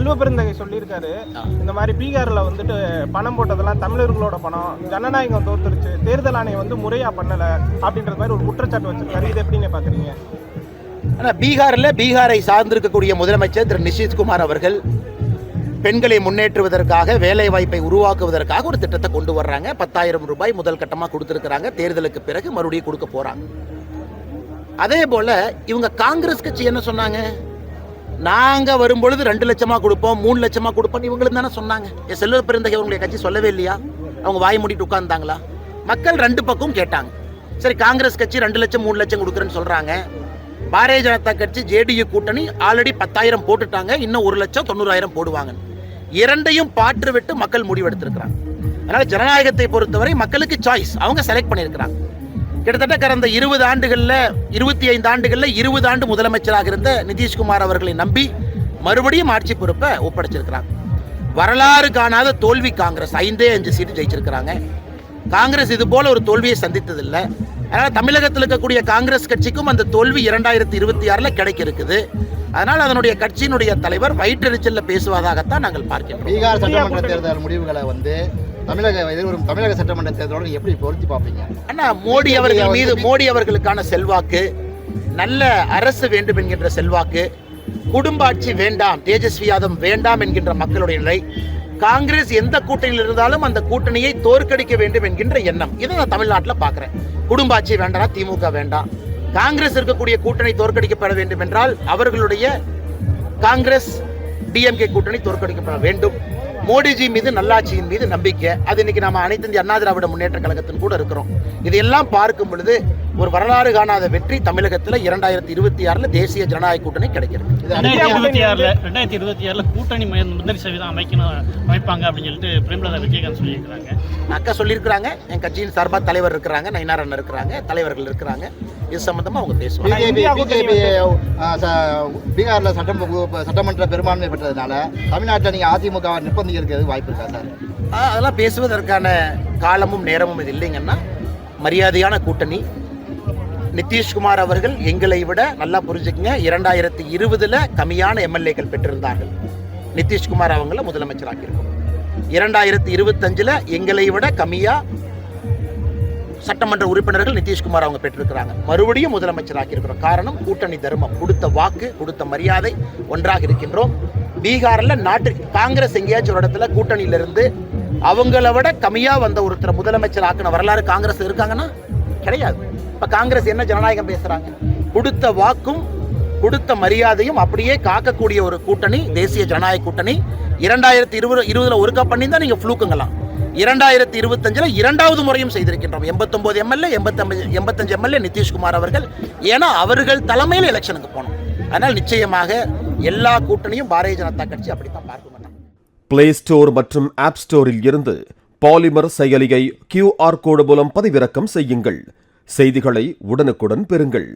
செல்வ பெருந்தகை சொல்லியிருக்காரு, இந்த மாதிரி பீகார்ல வந்துட்டு பணம் போட்டதெல்லாம் தமிழர்களோட பணம், ஜனநாயகம் தோத்துருச்சு, தேர்தல் ஆணையம் வந்து முறையா பண்ணல அப்படின்ற மாதிரி ஒரு குற்றச்சாட்டு வச்சிருக்காரு. இதை எப்படிங்க பாக்குறீங்க? ஆனால் பீகாரை சார்ந்திருக்கக்கூடிய முதலமைச்சர் திரு நிதிஷ்குமார் அவர்கள் பெண்களை முன்னேற்றுவதற்காக, வேலை வாய்ப்பை உருவாக்குவதற்காக ஒரு திட்டத்தை கொண்டு வர்றாங்க. 10,000 ரூபாய் முதல் கட்டமாக கொடுத்துருக்கிறாங்க. தேர்தலுக்கு பிறகு மறுபடியும் கொடுக்க போறாங்க. அதே போல இவங்க காங்கிரஸ் கட்சி என்ன சொன்னாங்க? நாங்க வரும்பொழுது 2 லட்சமா கொடுப்போம், 3 லட்சமா கொடுப்போம் இவங்களும் தானே சொன்னாங்க. செல்வ பெருந்தகை அவங்களுடைய கட்சி சொல்லவே இல்லையா? அவங்க வாய் மூடிட்டு உட்கார்ந்தாங்களா? மக்கள் 2 பக்கம் கேட்டாங்க. சரி, காங்கிரஸ் கட்சி 2 லட்சம் 3 லட்சம் கொடுக்குறேன்னு சொல்றாங்க. பாரதிய ஜனதா கட்சி ஜேடியு கூட்டணி ஆல்ரெடி 10,000 போட்டுட்டாங்க, இன்னும் 1,90,000 போடுவாங்க. இரண்டையும் பாற்று விட்டு மக்கள் முடிவெடுத்திருக்கிறாங்க. அதனால ஜனநாயகத்தை பொறுத்தவரை மக்களுக்கு சாய்ஸ், அவங்க செலக்ட் பண்ணியிருக்கிறாங்க. கிட்டத்தட்ட கடந்த 20 ஆண்டுகள்ல 25 ஆண்டுகள்ல 20 ஆண்டு முதலமைச்சராக இருந்த நிதிஷ்குமார் அவர்களை நம்பி மறுபடியும் ஆட்சி பொறுப்பை ஒப்படைச்சிருக்கிறாங்க. வரலாறு காணாத தோல்வி காங்கிரஸ், 5 சீட்டு ஜெயிச்சிருக்கிறாங்க. காங்கிரஸ் இது போல ஒரு தோல்வியை சந்தித்ததில்லை. அதனால தமிழகத்தில் இருக்கக்கூடிய காங்கிரஸ் கட்சிக்கும் அந்த தோல்வி 2026 கிடைக்க இருக்குது. அதனால் அதனுடைய கட்சியினுடைய தலைவர் வயிற்றெரிச்சல்ல பேசுவதாகத்தான் நாங்கள் பார்க்கிறோம். பீகார் சட்டமன்ற தேர்தல் முடிவுகளை வந்து தமிழக சட்டமன்ற தேர்தலோடு எப்படி பொருத்தி பார்ப்பீங்க? அண்ணா, மோடி அவர்கள் மீது மோடி அவர்களுக்கான செல்வாக்கு, நல்ல அரசு வேண்டும் என்கின்ற செல்வாக்கு, குடும்ப ஆட்சி வேண்டாம், தேஜஸ்வி யாதவ் வேண்டாம் என்கின்ற மக்களுடைய நிலை, காங்கிரஸ் எந்த கூட்டணியில் இருந்தாலும் அந்த கூட்டணியை தோற்கடிக்க வேண்டும் என்கின்ற எண்ணம், இதை நான் தமிழ்நாட்டில் பார்க்கிறேன். குடும்ப ஆட்சி வேண்டாம், திமுக வேண்டாம். காங்கிரஸ் இருக்கக்கூடிய கூட்டணி தோற்கடிக்கப்பட வேண்டும் என்றால் அவர்களுடைய காங்கிரஸ் டிஎம்கே கூட்டணி தோற்கடிக்கப்பட வேண்டும். மோடிஜி மீது, நல்லாட்சியின் மீது நம்பிக்கை, அது இன்னைக்கு நம்ம அனைத்து இந்திய அண்ணா திராவிட முன்னேற்ற கழகத்தின் கூட இருக்கிறோம். இதையெல்லாம் பார்க்கும் பொழுது ஒரு வரலாறு காணாத வெற்றி தமிழகத்தில் 2026 தேசிய ஜனநாயக கூட்டணி கிடைக்கிறது. 2026 கூட்டணி முதல் சதவீதம் அமைப்பாங்க அப்படின்னு சொல்லிட்டு பிரேமலதா விஜயகாந்த் சொல்லியிருக்கிறாங்க. அக்கா சொல்லியிருக்கிறாங்க. என் கட்சியின் சார்பாக தலைவர் இருக்கிறாங்க, நயினார் அண்ணன் இருக்கிறாங்க, தலைவர்கள் இருக்கிறாங்க. இது சம்பந்தமா அவங்க பேசுவாங்க. பீகார்ல சட்டமன்ற பெரும்பான்மை பெற்றதுனால தமிழ்நாட்டில் நீங்க அதிமுக நிர்பந்திக்கிறது வாய்ப்பு இருக்கா சார்? அதெல்லாம் பேசுவதற்கான காலமும் நேரமும் இது இல்லைங்கன்னா, மரியாதையான கூட்டணி. நிதிஷ்குமார் அவர்கள் எங்களை விட நல்லா புரிஞ்சுக்கங்க, 2020 கம்மியான எம்எல்ஏக்கள் பெற்றிருந்தார்கள். நிதிஷ்குமார் அவங்கள முதலமைச்சராக இருக்கும். 2025 எங்களை விட கம்மியா சட்டமன்ற உறுப்பினர்கள் நிதிஷ்குமார் அவங்க பெற்றிருக்கிறாங்க. மறுபடியும் முதலமைச்சராக இருக்கிறோம். காரணம் கூட்டணி தர்மம், கொடுத்த வாக்கு, கொடுத்த மரியாதை, ஒன்றாக இருக்கின்றோம். பீகார்ல காங்கிரஸ் எங்கேயாச்சும் ஒரு இடத்துல கூட்டணியிலிருந்து அவங்கள விட கம்மியா வந்த ஒருத்தர் முதலமைச்சர் ஆக்கின வரலாறு காங்கிரஸ் இருக்காங்கன்னா கிடையாது. இப்ப காங்கிரஸ் என்ன ஜனநாயகம் பேசுறாங்க? கொடுத்த வாக்கும் கொடுத்த மரியாதையும் அப்படியே காக்கக்கூடிய ஒரு கூட்டணி தேசிய ஜனநாயக கூட்டணி. 2020 ஒருக்கா பண்ணி தான் நீங்க ஃப்ளூக்குங்கலாம். 2025 2வது முறையும் செய்திருக்கின்றோம். 89 எம்எல்ஏ, 85 எம்எல்ஏ நிதிஷ்குமார் அவர்கள். ஏன்னா அவர்கள் தலைமையில் எலெக்ஷனுக்கு போனோம். அதனால் நிச்சயமாக எல்லா கூட்டணியும் பாரதிய ஜனதா கட்சி அப்படித்தான் பார்க்க மாட்டாங்க. பிளே ஸ்டோர் மற்றும் ஆப் ஸ்டோரில் இருந்து பாலிமர் செயலியை QR கோடு மூலம் பதிவிறக்கம் செய்யுங்கள். செய்திகளை உடனுக்குடன் பெறுங்கள்.